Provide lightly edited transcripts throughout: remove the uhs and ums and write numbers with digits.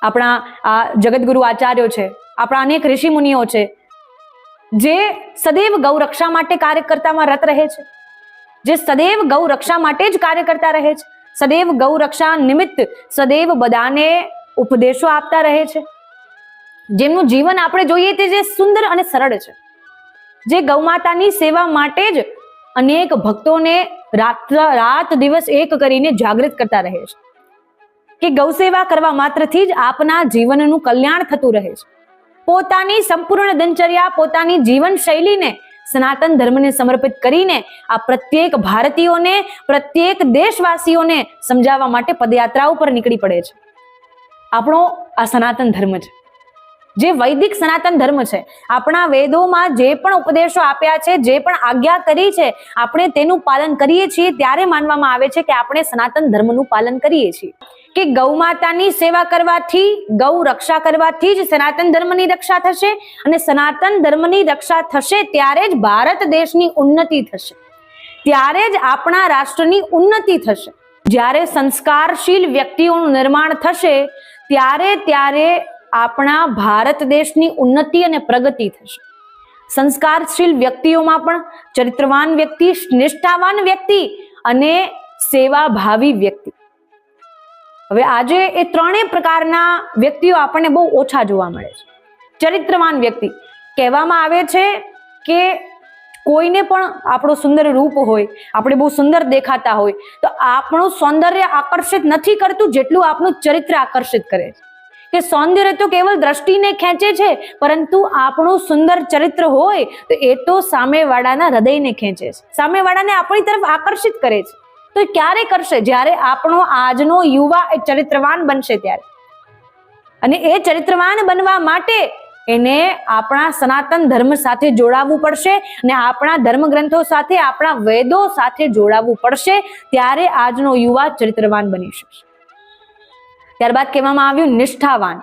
આપણા આ જગતગુરુ આચાર્યો છે, આપણા અનેક ઋષિ મુનિઓ છે, જે સદૈવ ગૌ રક્ષા માટે કાર્ય કરતામાં રત રહે છે, જે સદૈવ ગૌ રક્ષા માટે જ કાર્ય કરતા રહે છે, સદૈવ ગૌ રક્ષા નિમિત્ત સદૈવ બધાને ઉપદેશો આપતા રહે છે, જેમનું જીવન આપણે જોઈએ તે જે સુંદર અને સરળ છે, જે ગૌમાતાની સેવા માટે જ અનેક ભક્તોને રાત દિવસ એક કરીને જાગૃત કરતા રહે છે કે ગૌ સેવા કરવા માત્રથી જ આપના જીવનનું કલ્યાણ થતું રહે છે. પોતાની સંપૂર્ણ દિનચર્યા, પોતાની જીવન શૈલીને સનાતન ધર્મને સમર્પિત કરીને આ પ્રત્યેક ભારતીયોને, પ્રત્યેક દેશવાસીઓને સમજાવવા માટે પદયાત્રા ઉપર નીકળી પડે છે. આપણો આ સનાતન ધર્મ છે, જે વૈદિક સનાતન ધર્મ છે. આપણા વેદોમાં જે પણ ઉપદેશો આપ્યા છે, જે પણ આજ્ઞા કરી છે, આપણે તેનું પાલન કરીએ છીએ ત્યારે માનવામાં આવે છે કે આપણે સનાતન ધર્મનું પાલન કરીએ છીએ. કે ગૌ માતાની સેવા કરવાથી, ગૌ રક્ષા કરવાથી જ સનાતન ધર્મની રક્ષા થશે, અને સનાતન ધર્મની રક્ષા થશે ત્યારે જ ભારત દેશની ઉન્નતિ થશે, ત્યારે જ આપણા રાષ્ટ્રની ઉન્નતિ થશે. જ્યારે સંસ્કારશીલ વ્યક્તિઓનું નિર્માણ થશે ત્યારે આપણા ભારત દેશની ઉન્નતિ અને પ્રગતિ થશે. સંસ્કારશીલ વ્યક્તિઓમાં પણ ચરિત્રવાન વ્યક્તિ, નિષ્ઠાવાન વ્યક્તિ અને સેવાભાવી વ્યક્તિ. હવે આજે એ ત્રણેય પ્રકારના વ્યક્તિઓ આપણને બહુ ઓછા જોવા મળે છે. ચરિત્રવાન વ્યક્તિ કહેવામાં આવે છે કે કોઈને પણ આપણું સુંદર રૂપ હોય, આપણે બહુ સુંદર દેખાતા હોય, તો આપણું સૌંદર્ય આકર્ષિત નથી કરતું જેટલું આપણું ચરિત્ર આકર્ષિત કરે છે. કે સૌંદર્ય તો કેવલ દ્રષ્ટિને ખેંચે છે, પરંતુ આપણું સુંદર ચરિત્ર હોય તો એ તો સામેવાળાના હૃદયને ખેંચે છે, સામેવાળાને આપણી તરફ આકર્ષિત કરે છે. તો ક્યારે કરશે? જ્યારે આપણો આજનો યુવા એ ચરિત્રવાન બનશે ત્યારે. અને એ ચરિત્રવાન બનવા માટે એને આપણા સનાતન ધર્મ સાથે જોડાવવું પડશે, અને આપણા ધર્મ ગ્રંથો સાથે, આપણા વેદો સાથે જોડાવવું પડશે, ત્યારે આજનો યુવા ચરિત્રવાન બની શકશે. ત્યારબાદ કહેવામાં આવ્યું નિષ્ઠાવાન.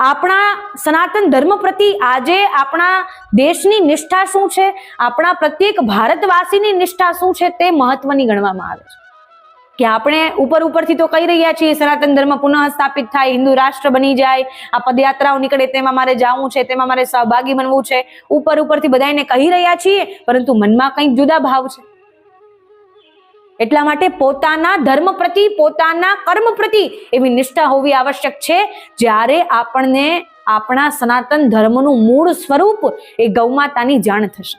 આપણા સનાતન ધર્મ પ્રતિ આજે આપણા દેશની નિષ્ઠા શું છે, આપણા પ્રત્યેક ભારતવાસીની નિષ્ઠા શું છે, તે મહત્વની ગણવામાં આવે છે. કે આપણે ઉપરથી તો કહી રહ્યા છીએ સનાતન ધર્મ પુનઃ સ્થાપિત થાય, હિન્દુ રાષ્ટ્ર બની જાય, આ પદયાત્રાઓ નીકળે તેમાં મારે જવું છે, તેમાં મારે સહભાગી બનવું છે, ઉપરથી બધાને કહી રહ્યા છીએ, પરંતુ મનમાં કંઈક જુદા ભાવ છે. એટલા માટે પોતાના ધર્મ પ્રતિ, પોતાના કર્મ પ્રતિ એવી નિષ્ઠા હોવી આવશ્યક છે. જ્યારે આપણને આપણા સનાતન ધર્મનું મૂળ સ્વરૂપ એ ગૌમાતાની જાણ થશે.